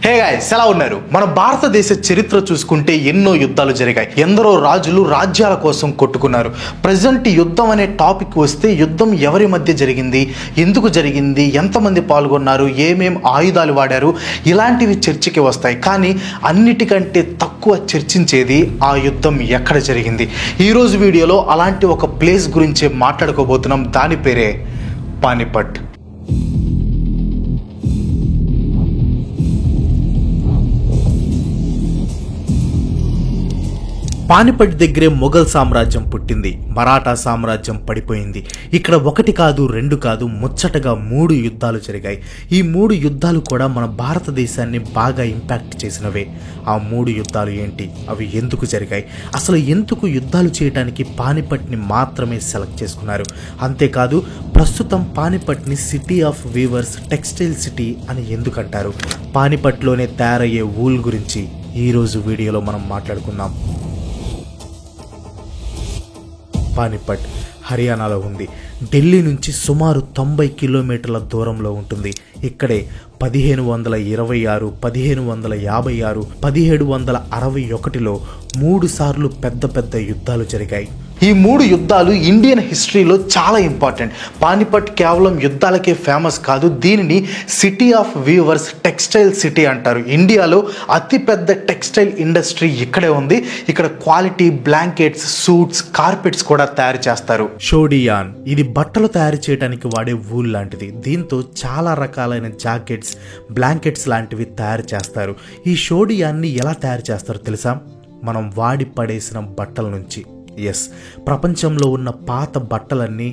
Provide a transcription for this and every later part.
Hey guys, ఎలా ఉన్నారు? మన భారతదేశ చరిత్ర చూసుకుంటే ఎన్నో యుద్ధాలు జరిగాయి. ఎందరో రాజులు రాజ్యాల కోసం కొట్టుకున్నారు. ప్రజెంట్ యుద్ధం అనే టాపిక్ వస్తే యుద్ధం ఎవరి మధ్య జరిగింది, ఎందుకు జరిగింది, ఎంతమంది పాల్గొన్నారు, ఏమేం ఆయుధాలు వాడారు, ఇలాంటివి చర్చకి వస్తాయి. కానీ అన్నిటికంటే తక్కువ చర్చించేది ఆ యుద్ధం ఎక్కడ జరిగింది. ఈరోజు వీడియోలో అలాంటి ఒక ప్లేస్ గురించి మాట్లాడుకోబోతున్నాం. దాని పేరే పానిపట్. పానిపట్ దగ్గరే మొఘల్ సామ్రాజ్యం పుట్టింది. మరాఠా సామ్రాజ్యం పడిపోయింది. ఇక్కడ ఒకటి కాదు, రెండు కాదు, ముచ్చటగా 3 యుద్ధాలు జరిగాయి. ఈ 3 యుద్ధాలు కూడా మన భారతదేశాన్ని బాగా ఇంపాక్ట్ చేసినవే. ఆ 3 యుద్ధాలు ఏంటి, అవి ఎందుకు జరిగాయి, అసలు ఎందుకు యుద్ధాలు చేయడానికి పానిపట్ని మాత్రమే సెలెక్ట్ చేసుకున్నారు? అంతేకాదు, ప్రస్తుతం పానిపట్ని city of weavers, textile city అని ఎందుకంటారు? పానిపట్లోనే తయారయ్యే వూల్ గురించి ఈరోజు వీడియోలో మనం మాట్లాడుకుందాం. పానిపట్ హర్యానాలో ఉంది. ఢిల్లీ నుంచి సుమారు 90 కిలోమీటర్ల దూరంలో ఉంటుంది. ఇక్కడే 1526, 1556, 1761లో 3 సార్లు పెద్ద పెద్ద యుద్ధాలు జరిగాయి. ఈ 3 యుద్ధాలు ఇండియన్ హిస్టరీలో చాలా ఇంపార్టెంట్. పానిపట్ కేవలం యుద్ధాలకే ఫేమస్ కాదు, దీనిని city of weavers, textile city అంటారు. ఇండియాలో అతిపెద్ద టెక్స్టైల్ ఇండస్ట్రీ ఇక్కడే ఉంది. ఇక్కడ క్వాలిటీ బ్లాంకెట్స్, సూట్స్, కార్పెట్స్ కూడా తయారు చేస్తారు. షోడియాన్, ఇది బట్టలు తయారు చేయడానికి వాడే వూల్ లాంటిది. దీంతో చాలా రకాలైన జాకెట్స్, బ్లాంకెట్స్ లాంటివి తయారు చేస్తారు. ఈ షోడియాన్ని ఎలా తయారు చేస్తారో తెలుసా? మనం వాడి పడేసిన బట్టల నుంచి. ఎస్, ప్రపంచంలో ఉన్న పాత బట్టలన్నీ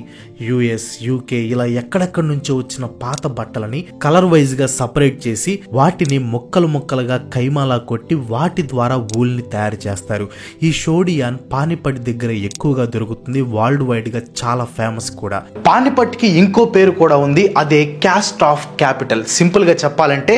యుఎస్, యూకే ఇలా ఎక్కడెక్కడి నుంచో వచ్చిన పాత బట్టలని కలర్ వైజ్గా సపరేట్ చేసి వాటిని ముక్కలు ముక్కలుగా కైమాలా కొట్టి వాటి ద్వారా వూల్ని తయారు చేస్తారు. ఈ షోడియాన్ పానిపట్ దగ్గర ఎక్కువగా దొరుకుతుంది. వరల్డ్ వైడ్గా చాలా ఫేమస్ కూడా. పానిపట్కి ఇంకో పేరు కూడా ఉంది, అదే క్యాస్ట్ ఆఫ్ క్యాపిటల్. సింపుల్గా చెప్పాలంటే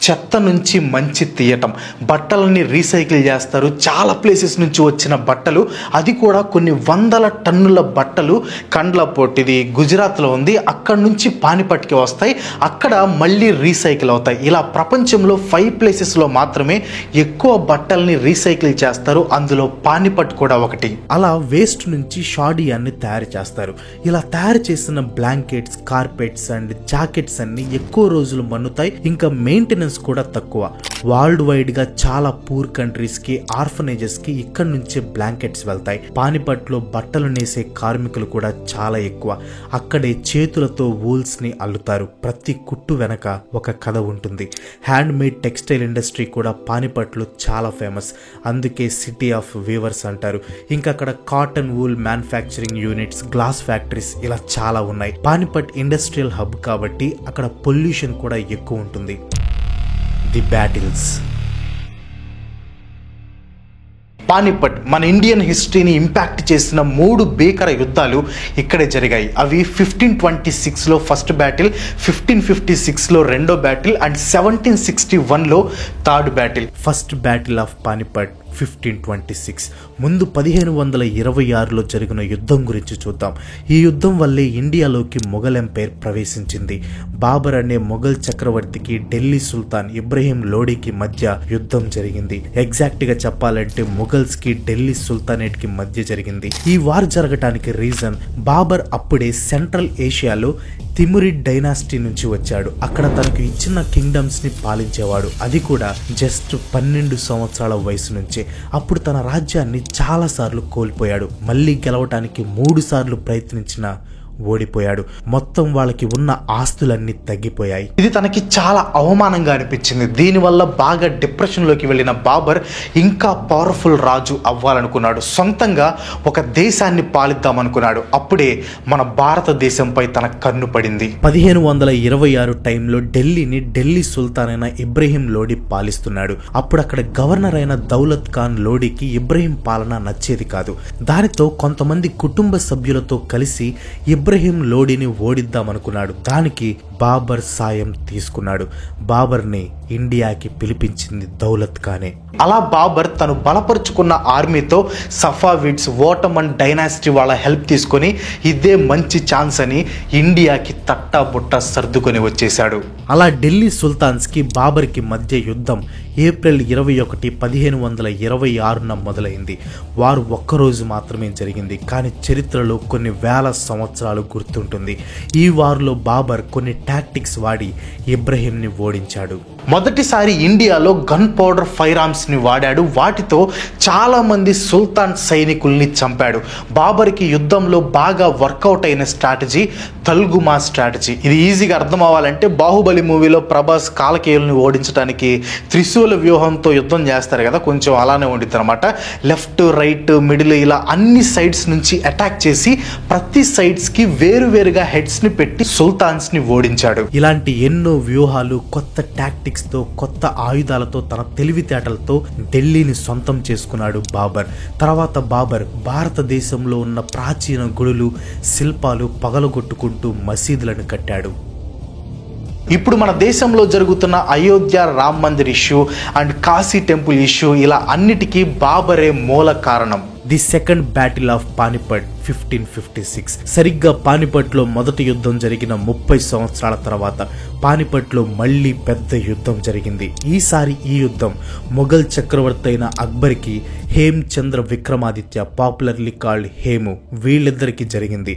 చెత్త నుంచి మంచి తీయటం. బట్టలని రీసైకిల్ చేస్తారు. చాలా ప్లేసెస్ నుంచి వచ్చిన బట్టలు, అది కూడా కొన్ని వందల టన్నుల బట్టలు కండ్లపోట్, ఇది గుజరాత్లో ఉంది, అక్కడ నుంచి పానిపట్కి వస్తాయి. అక్కడ మళ్ళీ రీసైకిల్ అవుతాయి. ఇలా ప్రపంచంలో 5 ప్లేసెస్లో మాత్రమే ఎక్కువ బట్టల్ని రీసైకిల్ చేస్తారు. అందులో పానిపట్ కూడా ఒకటి. అలా వేస్ట్ నుంచి షాడియాన్ని తయారు చేస్తారు. ఇలా తయారు చేసిన బ్లాంకెట్స్, కార్పెట్స్ అండ్ జాకెట్స్ అన్ని ఎక్కువ రోజులు మన్నుతాయి. ఇంకా మెయింటెనెన్స్ కూడా తక్కువ. వరల్డ్ వైడ్ గా చాలా పూర్ కంట్రీస్ కి, ఆర్ఫనేజెస్ కి ఇక్కడ నుంచే బ్లాంకెట్స్ వెళ్తాయి. పానిపట్ లో బట్టలు నేసే కార్మికులు కూడా చాలా ఎక్కువ. అక్కడే చేతులతో వూల్స్ ని అల్లుతారు. ప్రతి కుట్టు వెనక ఒక కథ ఉంటుంది. హ్యాండ్ మేడ్ టెక్స్టైల్ ఇండస్ట్రీ కూడా పానిపట్ లో చాలా ఫేమస్. అందుకే సిటీ ఆఫ్ వీవర్స్ అంటారు. ఇంకా అక్కడ cotton wool manufacturing units, glass factories ఇలా చాలా ఉన్నాయి. పానిపట్ ఇండస్ట్రియల్ హబ్ కాబట్టి అక్కడ పొల్యూషన్ కూడా ఎక్కువ ఉంటుంది. The battles. పానిపట్ మన ఇండియన్ హిస్టరీని ఇంపాక్ట్ చేసిన 3 భీకర యుద్ధాలు ఇక్కడే జరిగాయి. అవి 1526లో ఫస్ట్ బ్యాటిల్, 1556లో రెండో బ్యాటిల్ అండ్ 1761లో third battle. First battle of Panipat 1526. ముందు 1526లో జరిగిన యుద్ధం గురించి చూద్దాం. ఈ యుద్ధం వల్లే ఇండియాలోకి మొఘల్ ఎంపైర్ ప్రవేశించింది. బాబర్ అనే మొఘల్ చక్రవర్తికి ఢిల్లీ సుల్తాన్ ఇబ్రహీం లోడీకి మధ్య యుద్ధం జరిగింది. ఎగ్జాక్ట్ గా చెప్పాలంటే మొఘల్స్ కి ఢిల్లీ సుల్తానేట్ కి మధ్య జరిగింది. ఈ వార్ జరగటానికి రీజన్, బాబర్ అప్పుడే సెంట్రల్ ఏషియాలో తిమురిడ్ డైనాసిటీ నుంచి వచ్చాడు. అక్కడ తనకు ఇచ్చిన కింగ్డమ్స్ ని పాలించేవాడు. అది కూడా జస్ట్ 12 సంవత్సరాల వయసు నుంచే. అప్పుడు తన రాజ్యాన్ని చాలా సార్లు కోల్పోయాడు. మళ్ళీ గెలవటానికి 3 సార్లు ప్రయత్నించిన ఓడిపోయాడు. మొత్తం వాళ్ళకి ఉన్న ఆస్తులన్నీ తగ్గిపోయాయి. ఇది తనకి చాలా అవమానంగా అనిపించింది. దీనివల్ల బాగా డిప్రెషన్ లోకి వెళ్ళిన బాబర్ ఇంకా పవర్ఫుల్ రాజు అవ్వాలనుకున్నాడు. సొంతంగా ఒక దేశాన్ని పాలిద్దామనుకున్నాడు. అప్పుడే మన భారతదేశంపై తన కన్ను పడింది. 1526 టైంలో ఢిల్లీని ఢిల్లీ సుల్తాన్ అయిన ఇబ్రహీం లోడీ పాలిస్తున్నాడు. అప్పుడు అక్కడ గవర్నర్ అయిన దౌలత్ ఖాన్ లోడీకి ఇబ్రహీం పాలన నచ్చేది కాదు. దానితో కొంతమంది కుటుంబ సభ్యులతో కలిసి ఇబ్రహీం లోడీని ఓడిద్దామనుకున్నాడు. దానికి బాబర్ సాయం తీసుకున్నాడు. బాబర్ని ఇండియాకి పిలిపించింది దౌలత్ ఖానే. అలా బాబర్ తను బలపరుచుకున్న ఆర్మీతో సఫావిడ్స్, ఓటమన్ డైనాసిటీ వాళ్ళ హెల్ప్ తీసుకొని ఇదే మంచి ఛాన్స్ అని ఇండియాకి తట్టాబుట్ట సర్దుకొని వచ్చేశాడు. అలా ఢిల్లీ సుల్తాన్స్కి బాబర్కి మధ్య యుద్ధం ఏప్రిల్ 21, 1526 మొదలైంది. వారు ఒక్కరోజు మాత్రమే జరిగింది, కానీ చరిత్రలో కొన్ని వేల సంవత్సరాలు గుర్తుంటుంది. ఈ వారులో బాబర్ కొన్ని టాక్టిక్స్ వాడి ఇబ్రహీంని ఓడించాడు. మొదటిసారి ఇండియాలో గన్ పౌడర్ ఫైర్ ఆర్మ్స్ ని వాడాడు. వాటితో చాలా మంది సుల్తాన్ సైనికుల్ని చంపాడు. బాబర్కి యుద్ధంలో బాగా వర్కౌట్ అయిన స్ట్రాటజీ తల్గుమా స్ట్రాటజీ. ఇది ఈజీగా అర్థం అవ్వాలంటే బాహుబలి మూవీలో ప్రభాస్ కాలకేయుల్ని ఓడించడానికి త్రిశూల వ్యూహంతో యుద్ధం చేస్తారు కదా, కొంచెం అలానే ఉండిద్ది అనమాట. లెఫ్ట్, రైట్, మిడిల్ ఇలా అన్ని సైడ్స్ నుంచి అటాక్ చేసి ప్రతి సైడ్స్ కి వేరువేరుగా హెడ్స్ ని పెట్టి సుల్తాన్స్ ని ఓడించాడు. ఇలాంటి ఎన్నో వ్యూహాలు, కొత్త టాక్టిక్స్ తో, కొత్త ఆయుధాలతో, తన తెలివితేటలతో ఢిల్లీని సొంతం చేసుకున్నాడు బాబర్. తర్వాత బాబర్ భారతదేశంలో ఉన్న ప్రాచీన గుడులు, శిల్పాలు పగలగొట్టుకుంటూ మసీదులను కట్టాడు. ఇప్పుడు మన దేశంలో జరుగుతున్న Ayodhya Ram Mandir issue and Kashi temple issue ఇలా అన్నిటికీ బాబరే మూల కారణం. The second battle of Panipat 1556. సరిగ్గా పానిపట్లో మొదటి యుద్ధం జరిగిన 30 సంవత్సరాల తర్వాత పానిపట్లో మళ్ళీ పెద్ద యుద్ధం జరిగింది. ఈసారి ఈ యుద్ధం మొఘల్ చక్రవర్తి అయిన అక్బర్కి హేమ్చంద్ర విక్రమాదిత్య, పాపులర్లీ కాల్డ్ హేము, వీళ్ళిద్దరికి జరిగింది.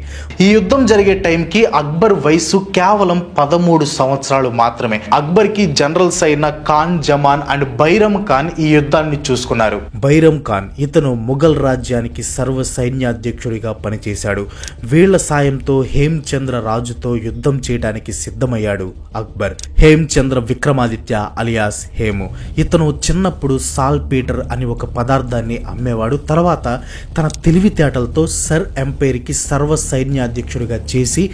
ఈ యుద్ధం జరిగే టైంకి అక్బర్ వయసు కేవలం 13 సంవత్సరాలు మాత్రమే. అక్బర్కి జనరల్స్ అయిన ఖాన్ జమాన్ అండ్ బైరం ఖాన్ ఈ యుద్ధాన్ని చూసుకున్నారు. బైరం ఖాన్ ఇతను మొఘల్ రాజ్యానికి సర్వ సైన్యాధ్యక్షుడిగా పనిచేశాడు. వీళ్ల సాయంతో హేమ్చంద్ర రాజుతో యుద్ధం చేయడానికి సిద్ధమయ్యాడు అక్బర్. హేమ్చంద్ర విక్రమాదిత్య అలియాస్ హేము. ఇతను చిన్నప్పుడు సాల్ పీటర్ అని ఒక పదార్థాన్ని అమ్మేవాడు. తర్వాత తన తెలివితేటలతో సర్ ఎంపైర్ కి సర్వ సైన్యాధ్యక్షుడిగా చేసి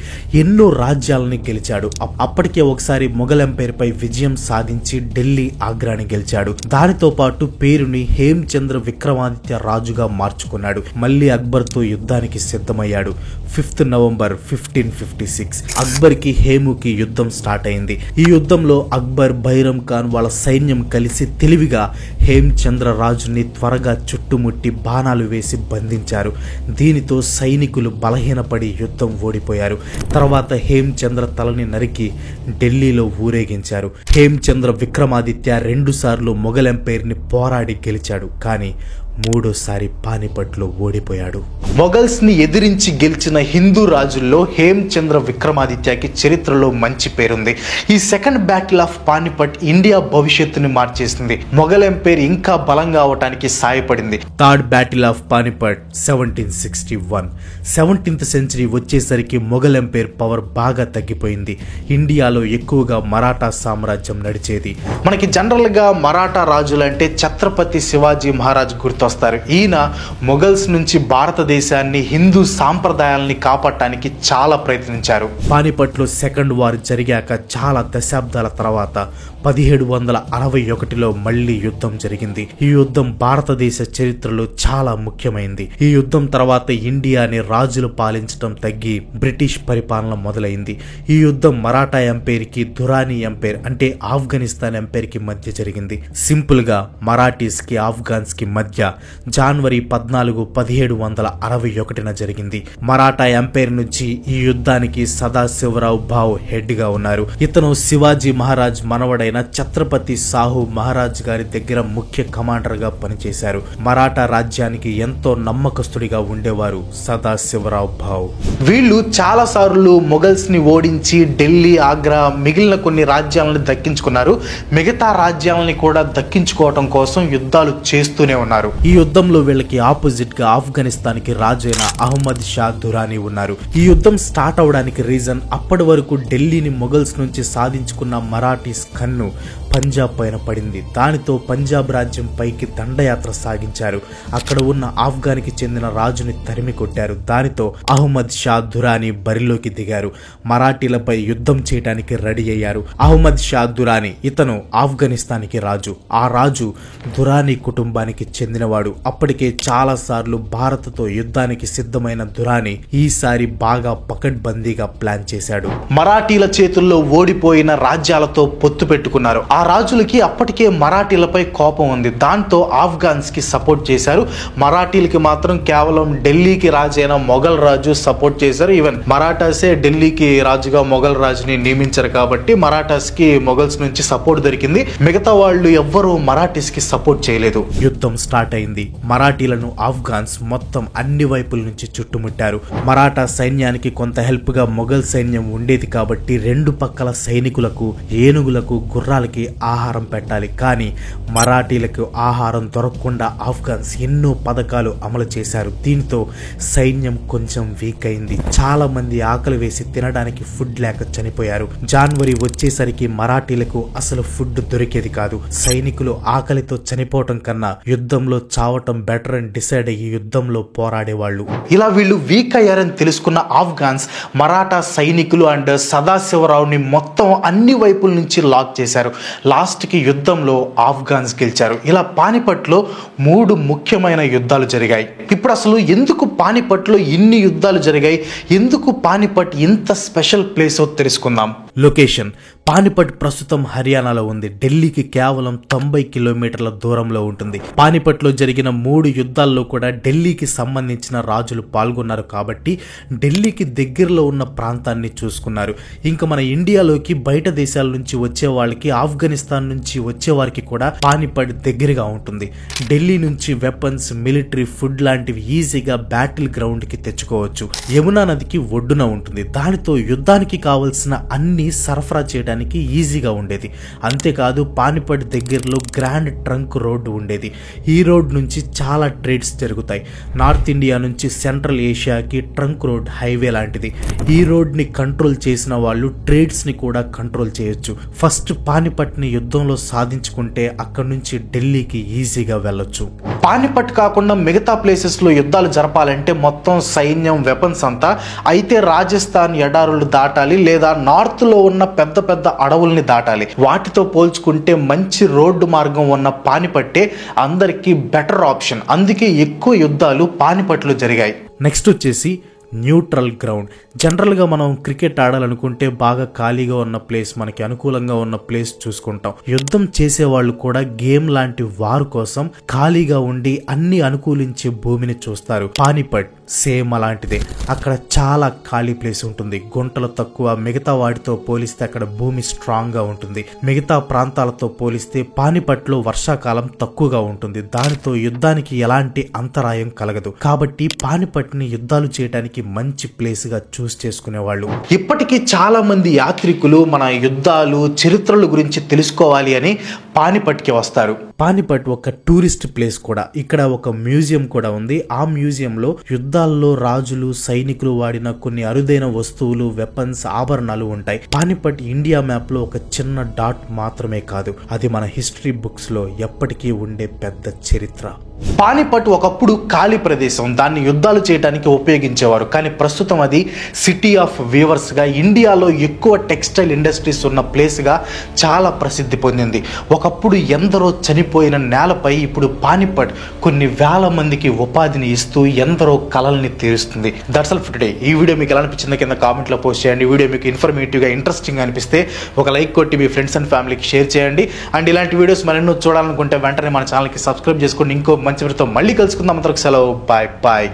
ఎన్నో రాజ్యాలని గెలిచాడు. అప్పటికే ఒకసారి మొఘల్ ఎంపైర్ పై విజయం సాధించి ఢిల్లీ, ఆగ్రాని గెలిచాడు. దానితో పాటు పేరుని హేమ్చంద్ర విక్రమాదిత్య రాజుగా మార్చుకున్నాడు. మళ్ళీ అక్బర్ తో యుద్ధానికి సిద్ధమయ్యాడు. 5th నవంబర్ 1556 అక్బర్ కి హేముకి యుద్ధం స్టార్ట్ అయింది. ఈ యుద్ధంలో అక్బర్, బైరం ఖాన్ వాళ్ళ సైన్యం కలిసి తెలివిగా హేమ్చంద్ర రాజుని త్వరగా చుట్టుముట్టి బాణాలు వేసి బంధించారు. దీనితో సైనికులు బలహీనపడి యుద్ధం ఓడిపోయారు. తర్వాత హేమ్చంద్ర తలని నరికి ఢిల్లీలో ఊరేగించారు. హేమ్చంద్ర విక్రమాదిత్య 2 సార్లు మొఘల్ ఎంపైర్ ని పోరాడి గెలిచాడు, కానీ 3వ పానిపట్లో ఓడిపోయాడు. మొఘల్స్ ని ఎదిరించి గెలిచిన హిందూ రాజుల్లో హేమ్చంద్ర విక్రమాదిత్యకి చరిత్రలో మంచి పేరుంది. ఈ second battle of Panipat India భవిష్యత్తుని మార్చేసింది. మొఘల్ ఎంపైర్ ఇంకా బలంగా అవటానికి సాయపడింది. Third battle of Panipat 1761. 17th century వచ్చేసరికి మొఘల్ ఎంపైర్ పవర్ బాగా తగ్గిపోయింది. ఇండియాలో ఎక్కువగా మరాఠా సామ్రాజ్యం నడిచేది. మనకి జనరల్ గా మరాఠా రాజులంటే ఛత్రపతి శివాజీ మహారాజ్ గుర్తొస్తారు. ఈయన మొఘల్స్ నుంచి భారతదేశాన్ని, హిందూ సాంప్రదాయాలని కాపాడటానికి చాలా ప్రయత్నించారు. పానిపట్లో సెకండ్ వార్ జరిగాక చాలా దశాబ్దాల తర్వాత 1761లో మళ్లీ యుద్ధం జరిగింది. ఈ యుద్ధం భారతదేశ చరిత్రలో చాలా ముఖ్యమైంది. ఈ యుద్ధం తర్వాత ఇండియాని రాజులు పాలించడం తగ్గి బ్రిటిష్ పరిపాలన మొదలైంది. ఈ యుద్ధం మరాఠా ఎంపైర్ కి, దురానీ ఎంపైర్ అంటే ఆఫ్ఘనిస్తాన్ ఎంపైర్ కి మధ్య జరిగింది. సింపుల్ గా మరాఠీస్ కి, ఆఫ్ఘాన్స్ కి మధ్య జనవరి 14, 1761 జరిగింది. మరాఠా ఎంపైర్ నుంచి ఈ యుద్ధానికి సదాశివరావు భావ్ హెడ్ గా ఉన్నారు. ఇతను శివాజీ మహారాజ్ మనవడైన ఛత్రపతి సాహు మహారాజ్ గారి దగ్గర ముఖ్య కమాండర్ గా పనిచేశారు. మరాఠా రాజ్యానికి ఎంతో నమ్మకస్తుడిగా ఉండేవారు సదాశివరావు భావ్. వీళ్ళు చాలా సార్లు మొఘల్స్ ని ఓడించి ఢిల్లీ, ఆగ్రా, మిగిలిన కొన్ని రాజ్యాలను దక్కించుకున్నారు. మిగతా రాజ్యాలని కూడా దక్కించుకోవటం కోసం యుద్ధాలు చేస్తూనే ఉన్నారు. ఈ యుద్ధంలో వీళ్ళకి ఆపోజిట్ గా ఆఫ్ఘనిస్తాన్ కి రాజైన అహ్మద్ షా దురానీ ఉన్నారు. ఈ యుద్ధం స్టార్ట్ అవడానికి రీజన్ అప్పటి వరకు ఢిల్లీని మొఘల్స్ నుంచి సాధించుకున్న మరాఠీస్ కన్ను పంజాబ్ పైన పడింది. దానితో పంజాబ్ రాజ్యం పైకి దండయాత్ర సాగించారు. అక్కడ ఉన్న ఆఫ్ఘాన్కి చెందిన రాజుని తరిమి కొట్టారు. దానితో అహ్మద్ షా దురానీ బరిలోకి దిగారు. మరాఠీలపై యుద్ధం చేయడానికి రెడీ అయ్యారు. అహ్మద్ షా దురానీ ఇతను ఆఫ్ఘనిస్తాన్కి రాజు. ఆ రాజు దురానీ కుటుంబానికి చెందినవాడు. అప్పటికే చాలా సార్లు భారత్తో యుద్ధానికి సిద్ధమైన దురానీ ఈసారి బాగా పకడ్బందీగా ప్లాన్ చేశాడు. మరాఠీల చేతుల్లో ఓడిపోయిన రాజ్యాలతో పొత్తు పెట్టుకున్నారు. ఆ రాజులకి అప్పటికే మరాఠీలపై కోపం ఉంది. దాంతో ఆఫ్ఘాన్స్ కి సపోర్ట్ చేశారు. మరాఠీలకి మాత్రం కేవలం ఢిల్లీకి రాజైన మొఘల్ రాజు సపోర్ట్ చేశారు. ఈవెన్ మరాఠాసే ఢిల్లీకి రాజుగా మొఘల్ రాజుని నియమించారు కాబట్టి మరాఠాస్ కి మొఘల్స్ నుంచి సపోర్ట్ దొరికింది. మిగతా వాళ్ళు ఎవ్వరూ మరాఠీస్ కి సపోర్ట్ చేయలేదు. యుద్ధం స్టార్ట్ అయింది. మరాఠీలను ఆఫ్ఘాన్స్ మొత్తం అన్ని వైపుల నుంచి చుట్టుముట్టారు. మరాఠా సైన్యానికి కొంత హెల్ప్ గా మొఘల్ సైన్యం ఉండేది కాబట్టి రెండు పక్కల సైనికులకు, ఏనుగులకు, గుర్రాలకి ఆహారం పెట్టాలి. కానీ మరాఠీలకు ఆహారం దొరకకుండా ఆఫ్ఘాన్స్ ఎన్నో పథకాలు అమలు చేశారు. దీంతో సైన్యం కొంచెం వీక్ అయింది. చాలా మంది ఆకలి వేసి తినడానికి ఫుడ్ లేక చనిపోయారు. జనవరి వచ్చేసరికి మరాఠీలకు అసలు ఫుడ్ దొరికేది కాదు. సైనికులు ఆకలితో చనిపోవటం కన్నా యుద్ధంలో చావటం బెటర్ అని డిసైడ్ అయ్యి యుద్ధంలో పోరాడేవాళ్ళు. ఇలా వీళ్ళు వీక్ అయ్యారని తెలుసుకున్న ఆఫ్ఘాన్స్ మరాఠా సైనికులు అండ్ సదాశివరావుని మొత్తం అన్ని వైపుల నుంచి లాక్ చేశారు. లాస్ట్ కి యుద్ధంలో ఆఫ్ఘాన్స్ గెలిచారు. ఇలా పానిపట్లో 3 ముఖ్యమైన యుద్ధాలు జరిగాయి. ఇప్పుడు అసలు ఎందుకు పానిపట్లో ఇన్ని యుద్ధాలు జరిగాయి, ఎందుకు పానిపట్ ఇంత స్పెషల్ ప్లేస్ తెలుసుకుందాం. లొకేషన్ పానిపట్ ప్రస్తుతం హర్యానాలో ఉంది. ఢిల్లీకి కేవలం 90 కిలోమీటర్ల దూరంలో ఉంటుంది. పానిపట్లో జరిగిన 3 యుద్ధాల్లో కూడా ఢిల్లీకి సంబంధించిన రాజులు పాల్గొన్నారు కాబట్టి ఢిల్లీకి దగ్గరలో ఉన్న ప్రాంతాన్ని చూసుకున్నారు. ఇంకా మన ఇండియాలోకి బయట దేశాల నుంచి వచ్చే వాళ్ళకి, ఆఫ్ఘనిస్తాన్ నుంచి వచ్చే వారికి కూడా పానిపట్ దగ్గరగా ఉంటుంది. ఢిల్లీ నుంచి వెపన్స్, మిలిటరీ, ఫుడ్ లాంటివి ఈజీగా బ్యాటిల్ గ్రౌండ్ కి తెచ్చుకోవచ్చు. యమునా నదికి ఒడ్డున ఉంటుంది. దానితో యుద్ధానికి కావలసిన అన్ని సరఫరా చేయడానికి ఈజీగా ఉండేది. అంతేకాదు పానిపట్ దగ్గరలో గ్రాండ్ ట్రంక్ రోడ్డు ఉండేది. ఈ రోడ్ నుంచి చాలా ట్రేడ్స్ జరుగుతాయి. నార్త్ ఇండియా నుంచి సెంట్రల్ ఏషియాకి ట్రంక్ రోడ్ హైవే లాంటిది. ఈ రోడ్ ని కంట్రోల్ చేసిన వాళ్ళు ట్రేడ్స్ ని కూడా కంట్రోల్ చేయొచ్చు. ఫస్ట్ పానిపట్ ని యుద్ధంలో సాధించుకుంటే అక్కడ నుంచి ఢిల్లీకి ఈజీగా వెళ్ళొచ్చు. పానిపట్ కాకుండా మిగతా ప్లేసెస్ లో యుద్ధాలు జరపాలంటే మొత్తం సైన్యం, వెపన్స్ అంతా అయితే రాజస్థాన్ ఎడారులు దాటాలి, లేదా నార్త్ లో ఉన్న పెద్ద పెద్ద అడవుల్ని దాటాలి. వాటితో పోల్చుకుంటే మంచి రోడ్డు మార్గం ఉన్న పానిపట్టే అందరికీ బెటర్ ఆప్షన్. అందుకే ఎక్కువ యుద్ధాలు పానిపట్లో జరిగాయి. నెక్స్ట్ వచ్చేసి న్యూట్రల్ గ్రౌండ్. జనరల్గా మనం క్రికెట్ ఆడాలనుకుంటే బాగా ఖాళీగా ఉన్న ప్లేస్, మనకి అనుకూలంగా ఉన్న ప్లేస్ చూసుకుంటాం. యుద్ధం చేసేవాళ్ళు కూడా గేమ్ లాంటి వారు కోసం ఖాళీగా ఉండి అన్ని అనుకూలించే భూమిని చూస్తారు. పానిపట్ సేమ్ అలాంటిదే. అక్కడ చాలా ఖాళీ ప్లేస్ ఉంటుంది. గుంటలు తక్కువ. మిగతా వాటితో పోలిస్తే అక్కడ భూమి స్ట్రాంగ్ గా ఉంటుంది. మిగతా ప్రాంతాలతో పోలిస్తే పానిపట్లో వర్షాకాలం తక్కువగా ఉంటుంది. దానితో యుద్ధానికి ఎలాంటి అంతరాయం కలగదు. కాబట్టి పానిపట్ ని యుద్ధాలు చేయడానికి మంచి ప్లేస్ గా చూస్ చేసుకునేవాళ్ళు. ఇప్పటికీ చాలా మంది యాత్రికులు మన యుద్ధాలు, చరిత్రల గురించి తెలుసుకోవాలి అని పానిపట్ కి వస్తారు. పానిపట్ ఒక టూరిస్ట్ ప్లేస్ కూడా. ఇక్కడ ఒక మ్యూజియం కూడా ఉంది. ఆ మ్యూజియంలో యుద్ధాల్లో రాజులు, సైనికులు వాడిన కొన్ని అరుదైన వస్తువులు, వెపన్స్, ఆభరణాలు ఉంటాయి. పానిపట్ ఇండియా మ్యాప్ లో ఒక చిన్న డాట్ మాత్రమే కాదు, అది మన హిస్టరీ బుక్స్ లో ఎప్పటికీ ఉండే పెద్ద చరిత్ర. పానిపట్ ఒకప్పుడు ఖాళీ ప్రదేశం. దాన్ని యుద్ధాలు చేయడానికి ఉపయోగించేవారు. కానీ ప్రస్తుతం అది సిటీ ఆఫ్ వీవర్స్ గా, ఇండియాలో ఎక్కువ టెక్స్టైల్ ఇండస్ట్రీస్ ఉన్న ప్లేస్ గా చాలా ప్రసిద్ధి పొందింది. ఒకప్పుడు ఎందరో చనిపోయిన నేలపై ఇప్పుడు పానిపట్ కొన్ని వేల మందికి ఉపాధిని ఇస్తూ ఎందరో కలల్ని తీరుస్తుంది. That's all for today. ఈ వీడియో మీకు ఎలా అనిపించిందో కింద కామెంట్లో పోస్ట్ చేయండి. ఈ వీడియో మీకు ఇన్ఫర్మేటివ్గా, ఇంట్రెస్టింగ్ అనిపిస్తే ఒక లైక్ కొట్టి మీ ఫ్రెండ్స్ అండ్ ఫ్యామిలీకి షేర్ చేయండి. అండ్ ఇలాంటి వీడియోస్ మరెన్నో చూడాలనుకుంటే వెంటనే మన ఛానల్కి సబ్స్క్రైబ్ చేసుకోండి. ఇంకో మంచి వీడియోతో మళ్ళీ కలుసుకుందాం. అంతవరకు సెలవు. Bye bye.